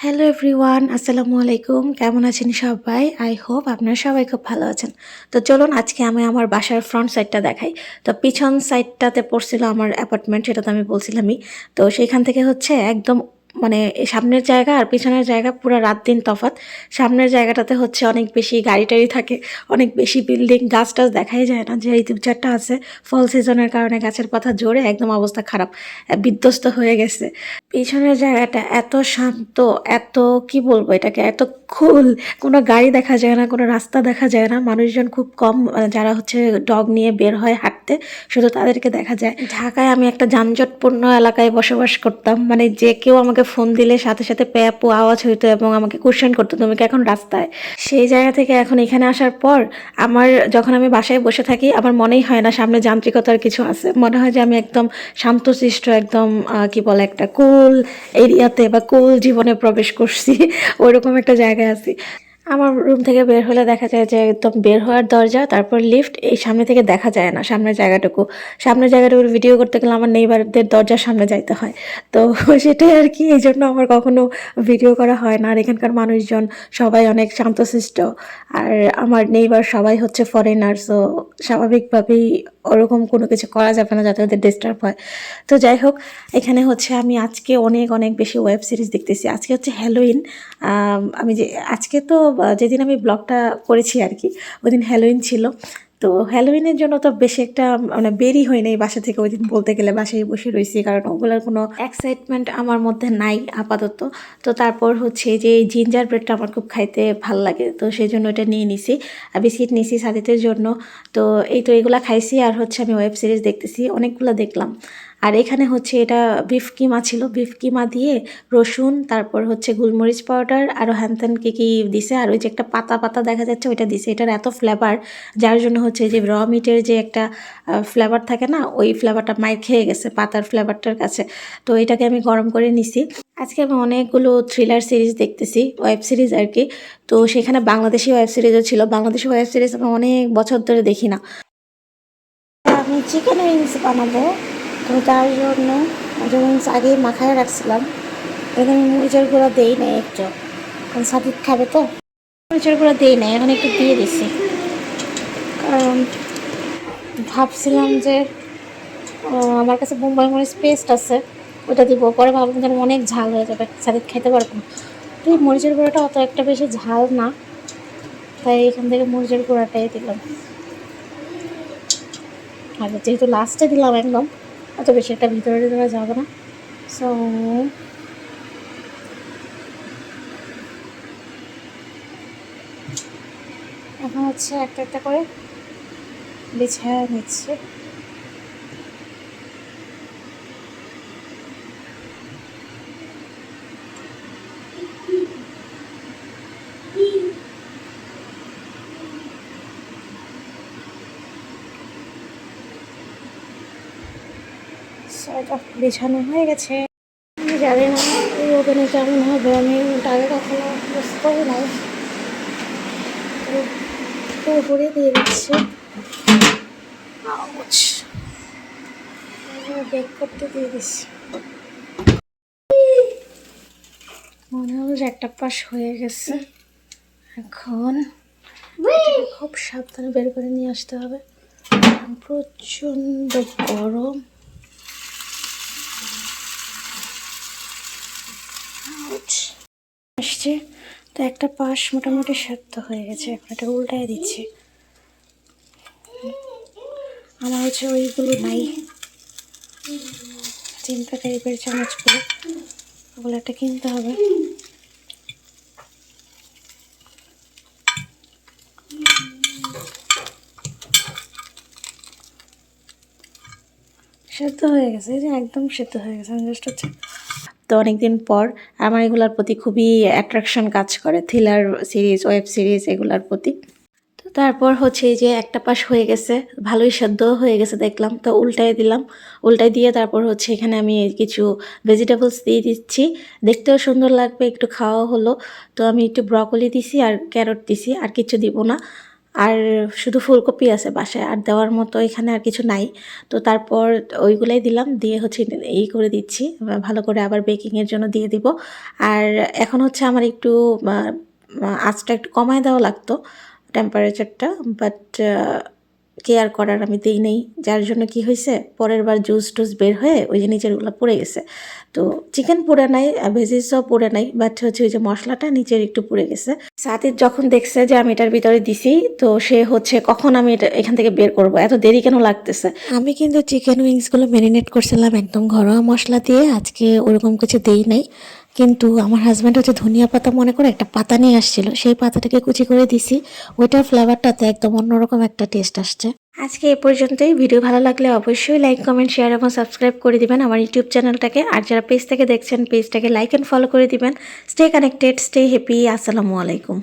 Hello everyone, আসসালামু আলাইকুম। কেমন আছেন সবাই? আই হোপ আপনারা সবাই খুব ভালো আছেন। তো চলুন আজকে আমি আমার বাসার ফ্রন্ট সাইডটা দেখাই। তো পিছন সাইডটাতে পড়ছিল আমার অ্যাপার্টমেন্ট, সেটা তো আমি বলছিলামই। তো সেইখান থেকে হচ্ছে একদম মানে সামনের জায়গা আর পিছনের জায়গা পুরা রাত দিন তফাৎ। সামনের জায়গাটাতে হচ্ছে অনেক বেশি গাড়ি-টাড়ি থাকে, অনেক বেশি বিল্ডিং, গাছ-টাছ দেখাই যায় না। যে এই ২-৪ টা আছে, ফল সিজনের কারণে গাছের পাতা ঝরে একদম অবস্থা খারাপ। বিধ্বস্ত হয়ে গেছে। পিছনের জায়গাটা এত শান্ত, এত কি বলবো এটাকে, এত কুল। কোনো গাড়ি দেখা যায় না, কোনো রাস্তা দেখা যায় না। মানুষজন খুব কম, যারা হচ্ছে ডগ নিয়ে বের হয় হাঁটতে, শুধু তাদেরকে দেখা যায়। ঢাকায় আমি একটা যানজটপূর্ণ এলাকায় বসবাস করতাম। মানে যে কেউ আমাকে ফোন দিলে সাথে সাথে প্যাপু আওয়াজ হইতো এবং আমাকে কোয়েশ্চেন করতো, তুমি কি এখন রাস্তায়? সেই জায়গা থেকে এখন এখানে আসার পর আমার যখন আমি বাসায় বসে থাকি, আমার মনেই হয় না সামনে যান্ত্রিকতার কিছু আছে। মনে হয় যে আমি একদম শান্তশিষ্ট, একদম কি বলে, একটা কুল এরিয়াতে বা কুল জীবনে প্রবেশ করছি। ওইরকম একটা জায়গায় আছি। আমার রুম থেকে বের হলে দেখা যায় যে একদম বের হওয়ার দরজা, তারপর লিফট, এই সামনে থেকে দেখা যায় না সামনের জায়গাটুকুর ভিডিও করতে গেলে আমার নেইবারদের দরজার সামনে যাইতে হয়। তো সেটাই আর কি, এই জন্য আমার কখনো ভিডিও করা হয় না। আর এখানকার মানুষজন সবাই অনেক শান্তশিষ্ট। আর আমার নেইবার সবাই হচ্ছে ফরেনার, সো স্বাভাবিকভাবেই ওরকম কোনো কিছু করা যাবে না যাতে ওদের ডিস্টার্ব হয়। তো যাই হোক, এখানে হচ্ছে আমি আজকে অনেক অনেক বেশি ওয়েব সিরিজ দেখতেছি। আজকে হচ্ছে হ্যালোইন। আমি যে আজকে তো যেদিন আমি ব্লগটা করেছি আর কি, ওই দিন হ্যালোইন ছিল। তো হ্যালোইনের জন্য তো বেশি একটা মানে বেরই হয় নাই বাসা থেকে ওই দিন, বলতে গেলে বাসায় বসে রয়েছি, কারণ ওগুলোর কোনো এক্সাইটমেন্ট আমার মধ্যে নাই আপাতত। তো তারপর হচ্ছে যে জিঞ্জার ব্রেডটা আমার খুব খাইতে ভাল লাগে, তো সেই জন্য এটা নিয়ে নিছি। বিস্কিট নিছি সাদিতের জন্য। তো এই তো এগুলা খাইছি, আর হচ্ছে আমি ওয়েব সিরিজ দেখতেছি, অনেকগুলো দেখলাম। আর এখানে হচ্ছে এটা বিফ কিমা ছিল, বিফ কিমা দিয়ে রসুন, তারপর হচ্ছে গোলমরিচ পাউডার, আরও হ্যানত্যান কী কী দিছে, আর ওই যে একটা পাতা পাতা দেখা যাচ্ছে ওইটা দিছে। এটার এত ফ্লেভার, যার জন্য হচ্ছে যে র মিটের যে একটা ফ্লেভার থাকে না, ওই ফ্লেভারটা মায়ের খেয়ে গেছে পাতার ফ্লেভারটার কাছে। তো এটাকে আমি গরম করে নিছি। আজকে আমি অনেকগুলো থ্রিলার সিরিজ দেখতেছি, ওয়েব সিরিজ আর কি। তো সেখানে বাংলাদেশি ওয়েব সিরিজও ছিল। বাংলাদেশি ওয়েব সিরিজ আমি অনেক বছর ধরে দেখি না। আমি চিকেন উইংস বানাবো, তো তার জন্য উইংস আগেই মাখায় রাখছিলাম। এখন আমি মরিচের গুঁড়া দেই নাই একটু, কারণ সাদিক খাবে তো। মরিচের গুঁড়া দেই নাই, এখন একটু দিয়ে দিছি, কারণ ভাবছিলাম যে আমার কাছে বোম্বাই মরিচ পেস্ট আছে, ওটা দিব। পরে ভাবলাম যেন অনেক ঝাল হয়ে যাবে, সাদিক খাইতে পারবো না। তো এই মরিচের গুঁড়াটা অত একটা বেশি ঝাল না, তাই এখান থেকে মরিচের গুঁড়াটাই দিলাম। আর যেহেতু লাস্টে দিলাম একদম, অত বেশি একটা ভিতরে দেওয়া যাবে না। সো এখন হচ্ছে একটা একটা করে বিছায়া নিচ্ছে। এটা বিছানো হয়ে গেছে। আমি জানি না এই ওভেনে কেমন হবে, আমি আগে কখনো ইউজ করি নাই। তো উপরে দিয়ে দিচ্ছি, বেক করতে দিয়ে দিচ্ছি। মনে হলো যে একটা পাশ হয়ে গেছে। এখন খুব সাবধানে বের করে নিয়ে আসতে হবে, প্রচণ্ড গরম। আসছে তো একটা পাশ মোটামুটি সেদ্ধ হয়ে গেছে, এখন এটা উল্টায় দিচ্ছি। আমার হচ্ছে ওইগুলো নাই, চিন্তা টাইপের চামচগুলো, ওগুলো একটা কিনতে হবে। সেদ্ধ হয়ে গেছে, এই যে একদম সেদ্ধ হয়ে গেছে। আমি জাস্ট হচ্ছে তো অনেকদিন পর আমার এগুলোর প্রতি খুবই অ্যাট্রাকশন কাজ করে, থ্রিলার সিরিজ, ওয়েব সিরিজ এগুলোর প্রতি। তো তারপর হচ্ছে এই যে একটা পাশ হয়ে গেছে, ভালোই সেদ্ধ হয়ে গেছে দেখলাম, তো উল্টাই দিলাম। উল্টাই দিয়ে তারপর হচ্ছে এখানে আমি কিছু ভেজিটেবলস দিয়ে দিচ্ছি, দেখতেও সুন্দর লাগবে, একটু খাওয়া হলো। তো আমি একটু ব্রকলি দিছি আর ক্যারট দিছি, আর কিছু দিব না। আর শুধু ফুলকপি আছে বাসায়, আর দেওয়ার মতো এখানে আর কিছু নাই। তো তারপর ওইগুলাই দিলাম, দিয়ে হচ্ছে এই করে দিচ্ছি, ভালো করে আবার বেকিংয়ের জন্য দিয়ে দিব। আর এখন হচ্ছে আমার একটু আঁচটা একটু কমায় দেওয়া লাগতো, টেম্পারেচারটা, বাট কেয়ার করার আমি দিই নেই, যার জন্য কি হয়েছে পরের বার জুস টুস বের হয়ে ওই যে নিচেরগুলো পড়ে গেছে। তো চিকেন পুড়ে নাই, ভেজিসও পুড়ে নাই, বাট হচ্ছে ওই যে মশলাটা নিচের একটু পুড়ে গেছে। সাথীর যখন দেখছে যে আমি এটার ভিতরে দিছি, তো সে হচ্ছে কখন আমি এটা এখান থেকে বের করব, এত দেরি কেন লাগতেছে। আমি কিন্তু চিকেন উইংসগুলো ম্যারিনেট করছিলাম একদম ঘরোয়া মশলা দিয়ে, আজকে ওরকম কিছু দেই নাই। কিন্তু আমার হাজব্যান্ড হচ্ছে ধনিয়া পাতা মনে করে একটা পাতা নিয়ে আসছিল, সেই পাতাটাকে কুচি করে দিছি, ওইটার ফ্লেভারটাতে একদম অন্যরকম একটা টেস্ট আসছে। আজকে এ পর্যন্তই। ভিডিও ভালো লাগলে অবশ্যই লাইক, কমেন্ট, শেয়ার এবং সাবস্ক্রাইব করে দিবেন আমার ইউটিউব চ্যানেলটাকে। আর যারা পেজ থেকে দেখছেন পেজটাকে লাইক অ্যান্ড ফলো করে দিবেন। Stay connected, stay happy. আসসালামু আলাইকুম।